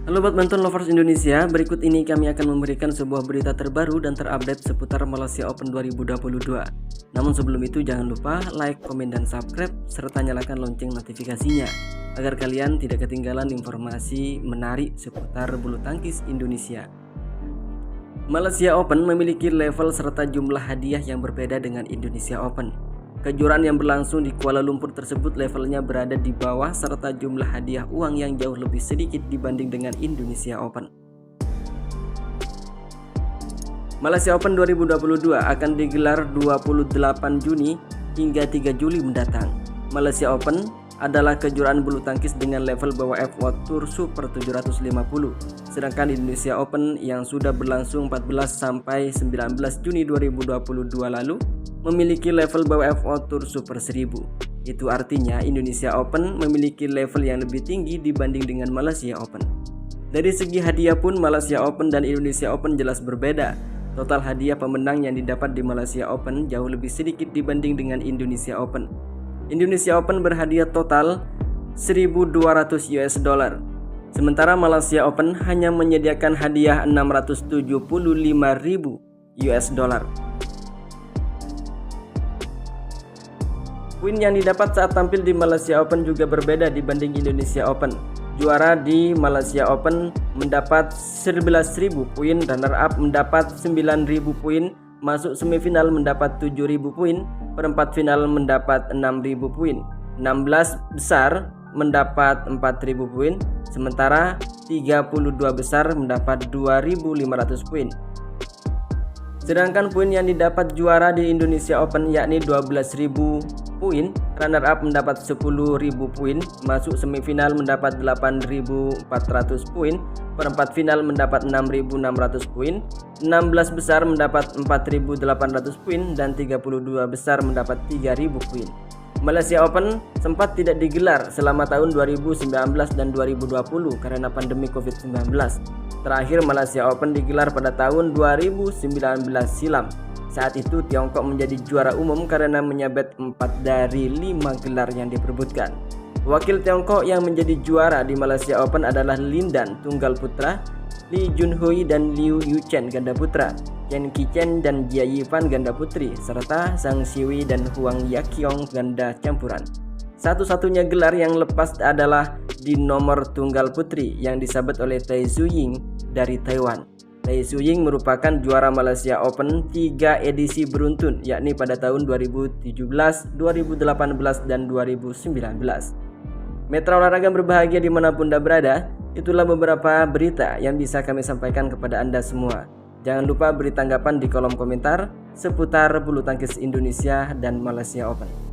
Halo badminton lovers Indonesia, berikut ini kami akan memberikan sebuah berita terbaru dan terupdate seputar Malaysia Open 2022. Namun sebelum itu jangan lupa like, komen, dan subscribe serta nyalakan lonceng notifikasinya agar kalian tidak ketinggalan informasi menarik seputar bulu tangkis Indonesia. Malaysia Open memiliki level serta jumlah hadiah yang berbeda dengan Indonesia Open. Kejuaraan yang berlangsung di Kuala Lumpur tersebut levelnya berada di bawah serta jumlah hadiah uang yang jauh lebih sedikit dibanding dengan Indonesia Open. Malaysia Open 2022 akan digelar 28 Juni hingga 3 Juli mendatang. Malaysia Open adalah kejuaraan bulu tangkis dengan level BWF World Tour Super 750. Sedangkan Indonesia Open yang sudah berlangsung 14 sampai 19 Juni 2022 lalu memiliki level BWF World Tour Super 1000. Itu artinya Indonesia Open memiliki level yang lebih tinggi dibanding dengan Malaysia Open. Dari segi hadiah pun Malaysia Open dan Indonesia Open jelas berbeda. Total hadiah pemenang yang didapat di Malaysia Open jauh lebih sedikit dibanding dengan Indonesia Open. Indonesia Open berhadiah total 1.200 US dollar. Sementara Malaysia Open hanya menyediakan hadiah 675.000 US dollar. Poin yang didapat saat tampil di Malaysia Open juga berbeda dibanding Indonesia Open. Juara di Malaysia Open mendapat 11.000 poin, runner up mendapat 9.000 poin, masuk semifinal mendapat 7.000 poin, perempat final mendapat 6.000 poin, 16 besar mendapat 4.000 poin, sementara 32 besar mendapat 2.500 poin. Sedangkan poin yang didapat juara di Indonesia Open yakni 12.000 poin, runner up mendapat 10.000 poin, masuk semifinal mendapat 8.400 poin, perempat final mendapat 6.600 poin, 16 besar mendapat 4.800 poin, dan 32 besar mendapat 3.000 poin. Malaysia Open sempat tidak digelar selama tahun 2019 dan 2020 karena pandemi COVID-19. Terakhir Malaysia Open digelar pada tahun 2019 silam. Saat itu Tiongkok menjadi juara umum karena menyabet 4 dari 5 gelar yang diperebutkan. Wakil Tiongkok yang menjadi juara di Malaysia Open adalah Lin Dan tunggal putra, Lee Junhui dan Liu Yuchen ganda putra, Chen Qichen dan Jia Yifan ganda putri, serta Zhang Xiwei dan Huang Yaqiong ganda campuran. Satu-satunya gelar yang lepas adalah di nomor tunggal putri yang disabet oleh Tai Tzu-ying dari Taiwan. Tai Tzu-ying merupakan juara Malaysia Open 3 edisi beruntun, yakni pada tahun 2017, 2018, dan 2019. Mitra olahraga berbahagia dimanapun Anda berada, itulah beberapa berita yang bisa kami sampaikan kepada Anda semua. Jangan lupa beri tanggapan di kolom komentar seputar bulu tangkis Indonesia dan Malaysia Open.